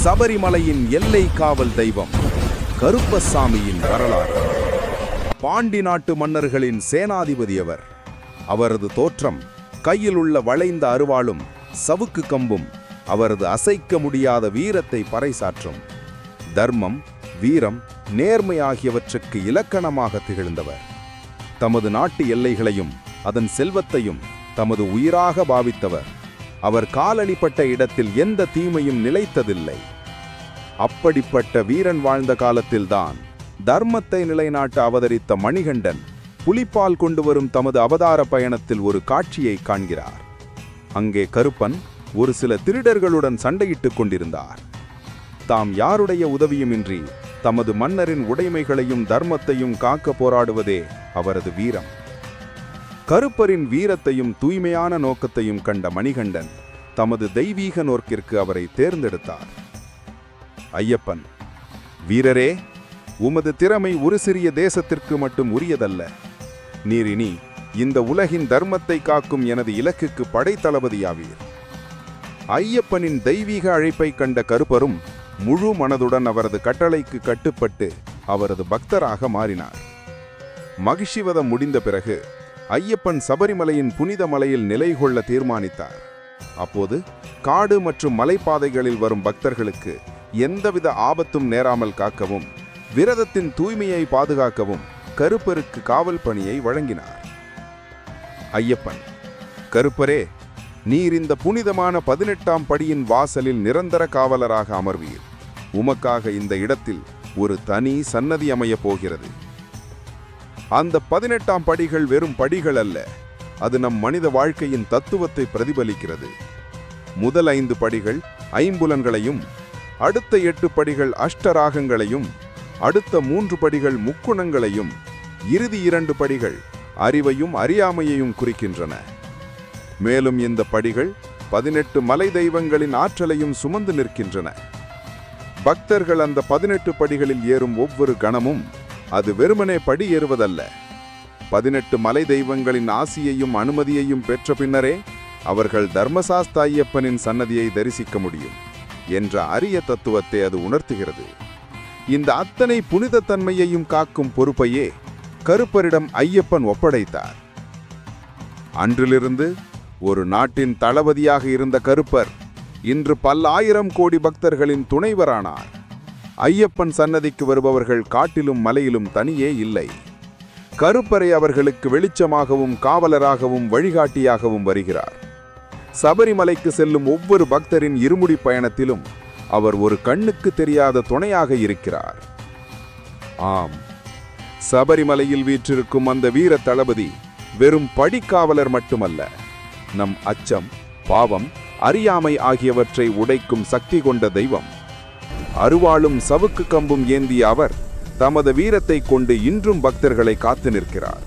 சபரிமலையின் எல்லை காவல் தெய்வம் கருப்பசாமியின் வரலாறு. பாண்டி நாட்டு மன்னர்களின் சேனாதிபதி அவர். அவரது தோற்றம், கையில் உள்ள வளைந்த அருவாளும் சவுக்கு கம்பும் அவரது அசைக்க முடியாத வீரத்தை பறைசாற்றும். தர்மம், வீரம், நேர்மை ஆகியவற்றுக்கு இலக்கணமாக திகழ்ந்தவர். தமது நாட்டு எல்லைகளையும் அதன் செல்வத்தையும் தமது உயிராக பாவித்தவர். அவர் காலடிப்பட்ட இடத்தில் எந்த தீமையும் நிலைத்ததில்லை. அப்படிப்பட்ட வீரன் வாழ்ந்த காலத்தில்தான் தர்மத்தை நிலைநாட்ட அவதரித்த மணிகண்டன் புலிப்பால் கொண்டு வரும் தமது அவதார பயணத்தில் ஒரு காட்சியை காண்கிறார். அங்கே கருப்பன் ஒரு சில திருடர்களுடன் சண்டையிட்டுக் கொண்டிருந்தார். தாம் யாருடைய உதவியுமின்றி தமது மன்னரின் உடைமைகளையும் தர்மத்தையும் காக்க போராடுவதே அவரது வீரம். கருப்பரின் வீரத்தையும் தூய்மையான நோக்கத்தையும் கண்ட மணிகண்டன் தமது தெய்வீக நோக்கிற்கு அவரை தேர்ந்தெடுத்தார். ஐயப்பன்: வீரரே, உமது திறமை ஒரு சிறிய தேசத்திற்கு மட்டும் உரியதல்ல. நீர் இனி இந்த உலகின் தர்மத்தை காக்கும் எனது இலக்குக்கு படைத்தளபதியாவீர். ஐயப்பனின் தெய்வீக அழைப்பை கண்ட கருப்பரும் முழு மனதுடன் அவரது கட்டளைக்கு கட்டுப்பட்டு அவரது பக்தராக மாறினார். மகிழ்ச்சிவதம் முடிந்த பிறகு ஐயப்பன் சபரிமலையின் புனித மலையில் நிலை கொள்ள தீர்மானித்தார். அப்போது காடு மற்றும் மலைப்பாதைகளில் வரும் பக்தர்களுக்கு எந்தவித ஆபத்தும் நேராமல் காக்கவும் விரதத்தின் தூய்மையை பாதுகாக்கவும் கருப்பருக்கு காவல் பணியை வழங்கினார். ஐயப்பன்: கருப்பரே, நீர் இந்த புனிதமான 18ஆம் படியின் வாசலில் நிரந்தர காவலராக அமர்வீர். உமக்காக இந்த இடத்தில் ஒரு தனி சன்னதி அமையப் போகிறது. அந்த 18ஆம் படிகள் வெறும் படிகள் அல்ல, அது நம் மனித வாழ்க்கையின் தத்துவத்தை பிரதிபலிக்கிறது. முதல் 5 படிகள் ஐம்புலன்களையும், அடுத்த 8 படிகள் அஷ்டராகங்களையும், அடுத்த 3 படிகள் முக்குணங்களையும், இறுதி 2 படிகள் அறிவையும் அறியாமையையும் குறிக்கின்றன. மேலும் இந்த படிகள் 18 மலை தெய்வங்களின் ஆற்றலையும் சுமந்து நிற்கின்றன. பக்தர்கள் அந்த 18 படிகளில் ஏறும் ஒவ்வொரு கணமும் அது வெறுமனே படி ஏறுவதல்ல, 18 மலை தெய்வங்களின் ஆசியையும் அனுமதியையும் பெற்ற பின்னரே அவர்கள் தர்மசாஸ்தா ஐயப்பனின் சன்னதியை தரிசிக்க முடியும் என்ற அரிய தத்துவத்தை அது உணர்த்துகிறது. இந்த அத்தனை புனித தன்மையையும் காக்கும் பொறுப்பையே கருப்பரிடம் ஐயப்பன் ஒப்படைத்தார். அன்றிலிருந்து ஒரு நாட்டின் தளபதியாக இருந்த கருப்பர் இன்று பல்லாயிரம் கோடி பக்தர்களின் துணைவரானார். ஐயப்பன் சன்னதிக்கு வருபவர்கள் காட்டிலும் மலையிலும் தனியே இல்லை. கருப்பரை அவர்களுக்கு வெளிச்சமாகவும் காவலராகவும் வழிகாட்டியாகவும் வருகிறார். சபரிமலைக்கு செல்லும் ஒவ்வொரு பக்தரின் இருமுடி பயணத்திலும் அவர் ஒரு கண்ணுக்கு தெரியாத துணையாக இருக்கிறார். ஆம், சபரிமலையில் வீற்றிருக்கும் அந்த வீர தளபதி வெறும் படிக்காவலர் மட்டுமல்ல, நம் அச்சம், பாவம், அறியாமை ஆகியவற்றை உடைக்கும் சக்தி கொண்ட தெய்வம். அருவாளும் சவுக்கு கம்பும் ஏந்திய அவர் தமது வீரத்தை கொண்டு இன்றும் பக்தர்களை காத்து நிற்கிறார்.